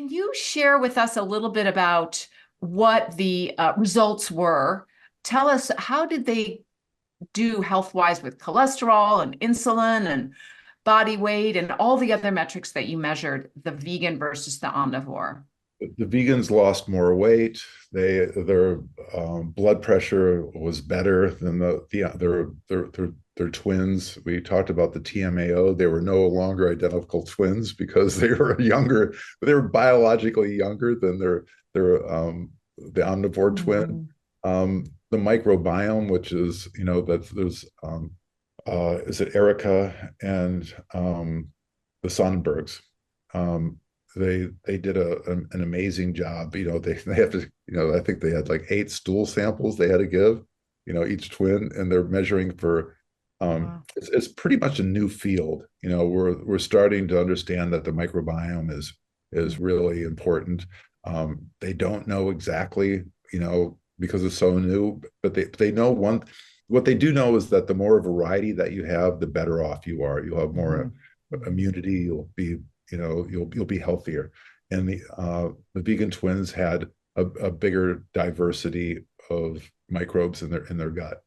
Can you share with us a little bit about what the results were? Tell us, how did they do health-wise with cholesterol and insulin and body weight and all the other metrics that you measured, the vegan versus the omnivore? The vegans lost more weight. Their blood pressure was better than their twins. We talked about the TMAO. They were no longer identical twins because they were younger. They were biologically younger than the omnivore twin. Mhm. The microbiome, which is that there's is it Erica and the Sonnenbergs. They did an amazing job. They have to, I think they had like 8 stool samples they had to give, each twin, and they're measuring for Wow. it's pretty much a new field. We're starting to understand that the microbiome is really important. They don't know exactly, because it's so new, but they know one. What they do know is that the more variety that you have, the better off you are. You'll have more Mhm. Mhm. immunity. You'll be healthier. And the vegan twins had a bigger diversity of microbes in their gut.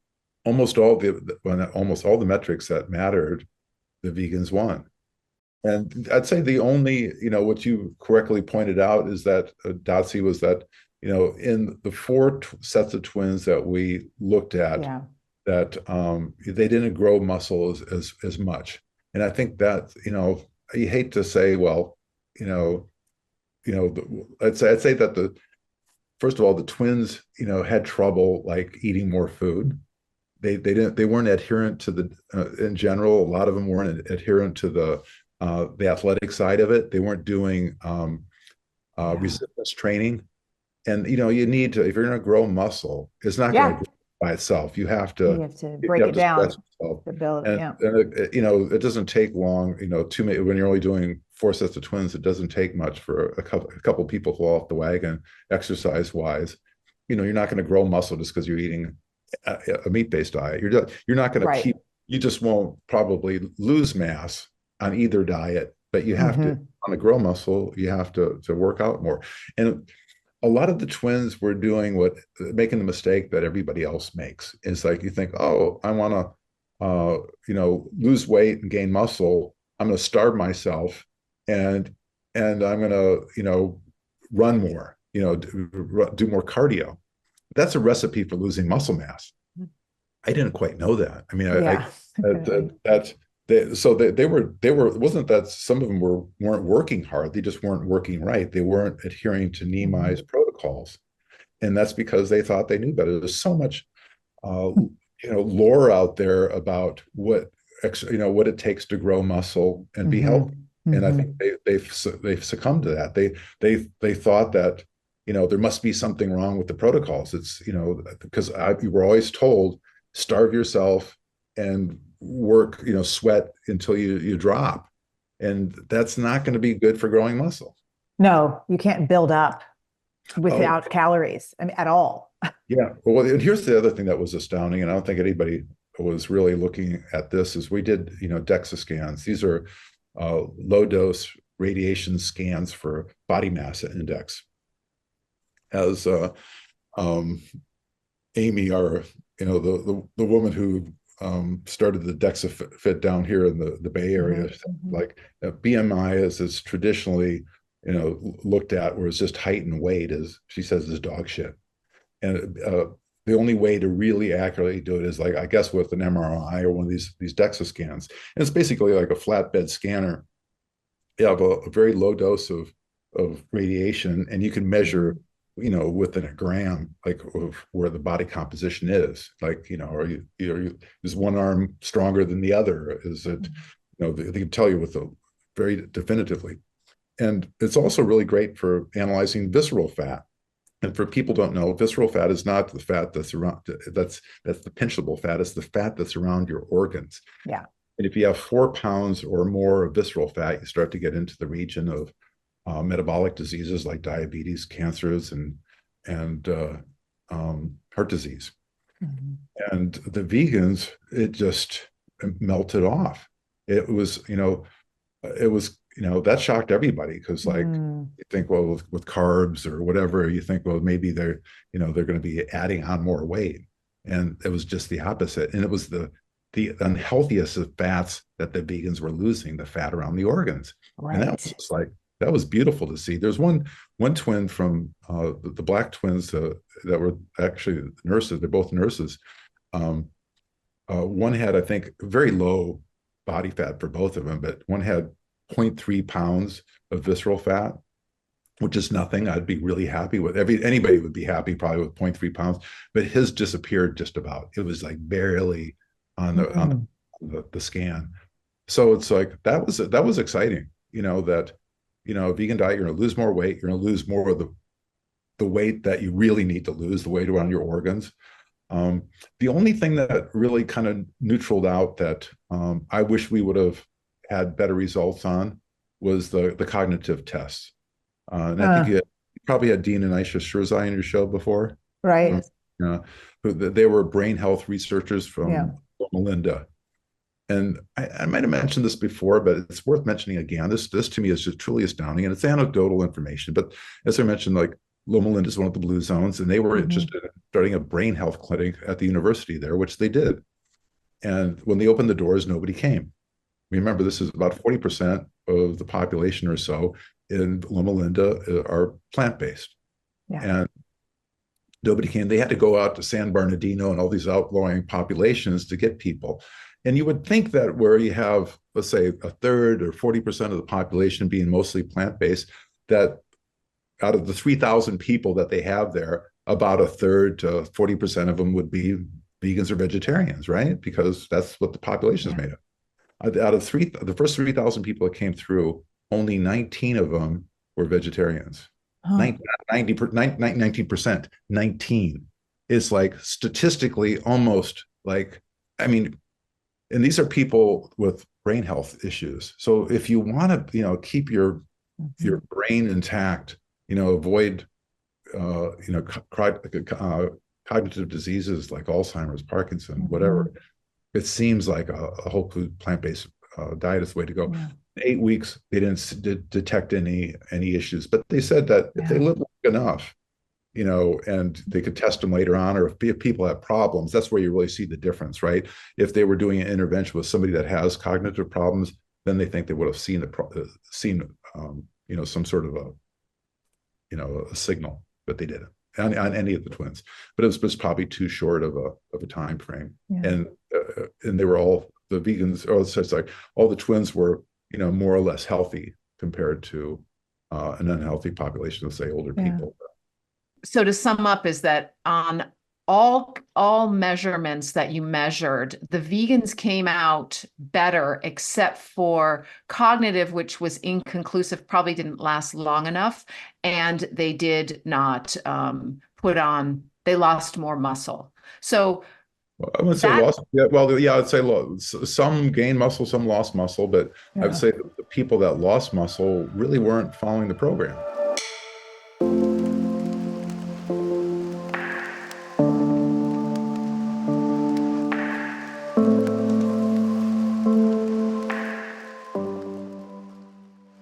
Almost all the metrics that mattered, the vegans won. And I'd say the only, what you correctly pointed out is that Dotsie was that, in the sets of twins that we looked at, Yeah. that they didn't grow muscle as much. And I think that, you hate to say, well, you know, I'd say that the first of all, the twins, had trouble like eating more food. They weren't adherent to the in general. A lot of them weren't adherent to the athletic side of it. They weren't doing Yeah. resistance training. And you need to, if you're going to grow muscle, it's not going to Yeah. grow by itself. You have You to have to you break have it to stress down yourself. to build. And, Yeah. it doesn't take long, when you're only doing 4 sets of twins, it doesn't take much for a couple people to fall off the wagon exercise wise. You're not going to grow muscle just because you're eating a meat-based diet. You're not going to Right. keep, you just won't probably lose mass on either diet, but you have to, Hmm. on to grow muscle, you have to work out more. And a lot of the twins were making the mistake that everybody else makes. It's like you think, oh, I want to, lose weight and gain muscle. I'm going to starve myself, and I'm going to, run more, do more cardio. That's a recipe for losing muscle mass. I didn't quite know that. I mean, Yeah. that's they were. It wasn't that some of them weren't working hard. They just weren't working right. They weren't adhering to Mhm. Nemai's protocols, and that's because they thought they knew better. There's so much, lore out there about what it takes to grow muscle and be healthy. Hmm. And I Hmm. think they've succumbed to that. They thought that there must be something wrong with the protocols. It's because we were always told starve yourself and work, sweat until you drop, and that's not going to be good for growing muscle. No, you can't build up Oh, without calories, I mean, at all. yeah. Well, and here's the other thing that was astounding, and I don't think anybody was really looking at this, is we did, DEXA scans. These are low dose radiation scans for body mass index. As um, Amy, our, the woman who started the DEXA fit down here in the Bay Hmm. Area, Hmm. like BMI is traditionally, looked at, where it's just height and weight, is she says is dog shit. And the only way to really accurately do it is, like, I guess, with an MRI or one of these DEXA scans. And it's basically like a flatbed scanner. You have a very low dose of radiation, and you can measure, Hmm. within a gram, like, of where the body composition is. Like, is one arm stronger than the other? Is it, they can tell you with a very definitively. And it's also really great for analyzing visceral fat. And for people who don't know, visceral fat is not the fat that's around, that's the pinchable fat. It's the fat that's around your organs. Yeah. And if you have 4 pounds or more of visceral fat, you start to get into the region of metabolic diseases like diabetes, cancers, and heart disease. Hmm. And the vegans, it just melted off. It was, it was that shocked everybody because like Mm. you think, well, with carbs or whatever, you think, well, maybe they're going to be adding on more weight. And it was just the opposite. And it was the unhealthiest of fats that the vegans were losing, the fat around the organs. And that was Right. just like, that was beautiful to see. There's one twin from the black twins that were actually nurses. They're both nurses. Um, One had, I think, very low body fat for both of them, but one had 0.3 pounds of visceral fat, which is nothing. I'd be really happy with anybody would be happy probably with 0.3 pounds, but his disappeared just about. It was like barely on Mm. the scan. So it's like that was exciting, that a vegan diet, you're going to lose more weight, you're going to lose more of the weight that you really need to lose, the weight around your organs. The only thing that really kind of neutraled out that I wish we would have had better results on was the cognitive tests. And I think Uh, you probably had Dean and Aisha Shirzai on your show before. right. Um, Yes. they were brain health researchers Yeah. from Melinda. And I might have mentioned this before, but it's worth mentioning again. This to me is just truly astounding, and it's anecdotal information. But as I mentioned, like Loma Linda is one of the blue zones, and they were Hmm. interested in starting a brain health clinic at the university there, which they did. And when they opened the doors, nobody came. Remember, this is about 40% of the population or so in Loma Linda are plant-based. Yeah. And nobody came. They had to go out to San Bernardino and all these outlying populations to get people. And you would think that where you have, let's say, a third or 40% of the population being mostly plant-based, that out of the 3,000 people that they have there, about a third to 40% of them would be vegans or vegetarians, right? Because that's what the population is Yeah. made of. Out of the first 3,000 people that came through, only 19 of them were vegetarians. Huh. 19%, 19 is like statistically almost like, I mean, and these are people with brain health issues. So if you want to, keep your Mhm. brain intact, avoid, cognitive diseases like Alzheimer's, Parkinson, whatever. Mhm. It seems like a whole food plant-based diet is the way to go. Yeah. 8 weeks, they didn't detect any issues, but they said that if they Yeah. live long enough, and they could test them later on, or if people have problems, that's where you really see the difference, right? If they were doing an intervention with somebody that has cognitive problems, then they think they would have seen some sort of a signal, but they didn't on any of the twins. But it was probably too short of a time frame, Yeah. and they were all the vegans, or so it's like all the twins were more or less healthy compared to an unhealthy population of say older Yeah. people. So to sum up is that on all measurements that you measured, the vegans came out better except for cognitive, which was inconclusive, probably didn't last long enough, and they did not they lost more muscle. So Well, I wouldn't say that lost. Yeah, well, yeah, I'd say some gained muscle, some lost muscle, but I would Yeah. say the people that lost muscle really weren't following the program.